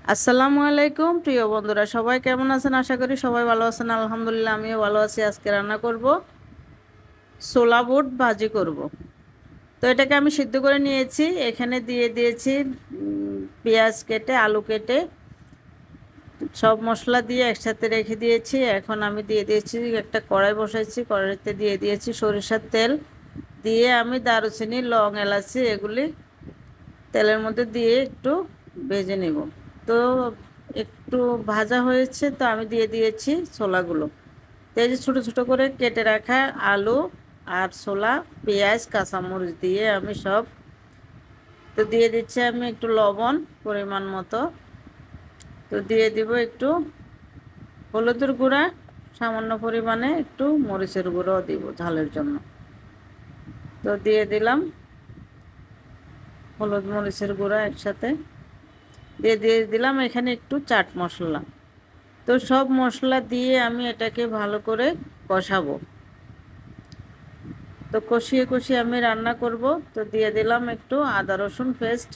আসসালামু আলাইকুম প্রিয় বন্ধুরা, সবাই কেমন আছেন? আশা করি সবাই ভালো আছেন। আলহামদুলিল্লাহ, আমিও ভালো আছি। আজকে রান্না করব ছোলা বুট ভাজি করব। তো এটাকে আমি সিদ্ধ করে নিয়েছি, এখানে দিয়ে দিয়েছি পেঁয়াজ কেটে, আলু কেটে, সব মশলা দিয়ে একসাথে রেখে দিয়েছি। এখন আমি দিয়ে দিয়েছি, একটা কড়াই বসাইছি, কড়াইতে দিয়ে দিয়েছি সরিষার তেল। দিয়ে আমি দারুচিনি, লং, এলাচি এগুলি তেলের মধ্যে দিয়ে একটু ভেজে নেব। তো একটু ভাজা হয়েছে, তো আমি দিয়ে দিয়েছি ছোলাগুলো। তো এই যে ছোটো ছোটো করে কেটে রাখা আলু আর ছোলা, পেঁয়াজ, কাঁচামরিচ দিয়ে আমি সব তো দিয়ে দিচ্ছি। আমি একটু লবণ পরিমাণ মতো, তো দিয়ে দিব একটু হলুদের গুঁড়া, সামান্য পরিমাণে একটু মরিচের গুঁড়োও দিব ঝালের জন্য। তো দিয়ে দিলাম হলুদ মরিচের গুঁড়া একসাথে, দিয়ে দিয়ে দিলাম এখানে একটু চাট মশলা। তো সব মশলা দিয়ে আমি এটাকে ভালো করে কষাবো। তো কষিয়ে কষিয়ে আমি রান্না করব। তো দিয়ে দিলাম একটু আদা রসুন পেস্ট,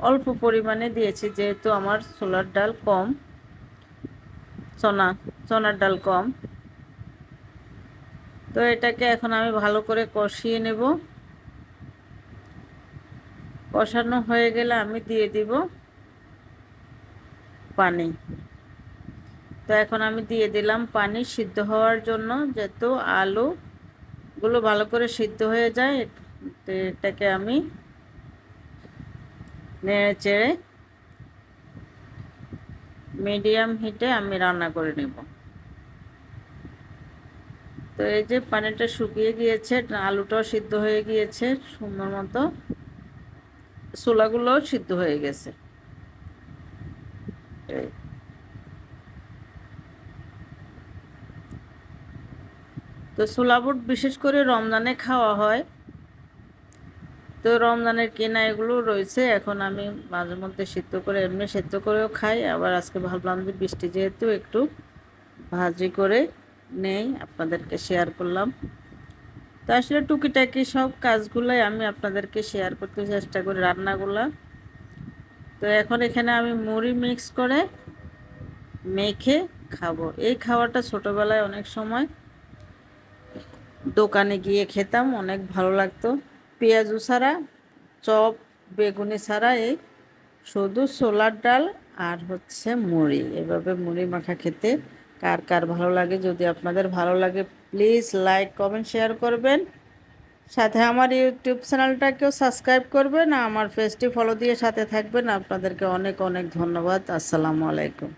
অল্প পরিমাণে দিয়েছি যেহেতু আমার ছোলার ডাল কম, চনার ডাল কম। তো এটাকে এখন আমি ভালো করে কষিয়ে নেব। কষানো হয়ে গেলে আমি দিয়ে দিব পানি। তো এখন আমি দিয়ে দিলাম পানি সিদ্ধ হওয়ার জন্য, যেহেতু আলুগুলো ভালো করে সিদ্ধ হয়ে যায়। তো এটাকে আমি নেড়ে চেড়ে মিডিয়াম হিটে আমি রান্না করে নেব। তো এই যে পানিটা শুকিয়ে গিয়েছে, আলুটাও সিদ্ধ হয়ে গিয়েছে সুন্দর মতো, ছোলাগুলোও সিদ্ধ হয়ে গেছে। তো ছোলা বুট বিশেষ করে রমজানে খাওয়া হয়। তো রমজানের কেনা এগুলো রয়েছে, এখন আমি মাঝে মধ্যে সিদ্ধ করে, এমনি সিদ্ধ করেও খাই। আবার আজকে ভাবলাম যে বৃষ্টি যেহেতু, একটু ভাজি করে নেই, আপনাদেরকে শেয়ার করলাম। তো আসলে টুকিটাকি সব কাজগুলোই আমি আপনাদেরকে শেয়ার করতে চেষ্টা করি, রান্নাগুলা। তো এখন এখানে আমি মুড়ি মিক্স করে মেখে খাবো। এই খাওয়াটা ছোটোবেলায় অনেক সময় দোকানে গিয়ে খেতাম, অনেক ভালো লাগতো। পেঁয়াজু ছাড়া, চপ, বেগুনি ছাড়া, এই শুধু ছোলার ডাল আর হচ্ছে মুড়ি, এভাবে মুড়ি মাখা খেতে কার কার ভালো লাগে। যদি আপনাদের ভালো লাগে, প্লিজ লাইক, কমেন্ট, শেয়ার করবেন। সাথে আমার ইউটিউব চ্যানেলটাকেও সাবস্ক্রাইব করবেন, আমার পেজটি ফলো দিয়ে সাথে থাকবেন। আপনাদেরকে অনেক অনেক ধন্যবাদ। আসসালামু আলাইকুম।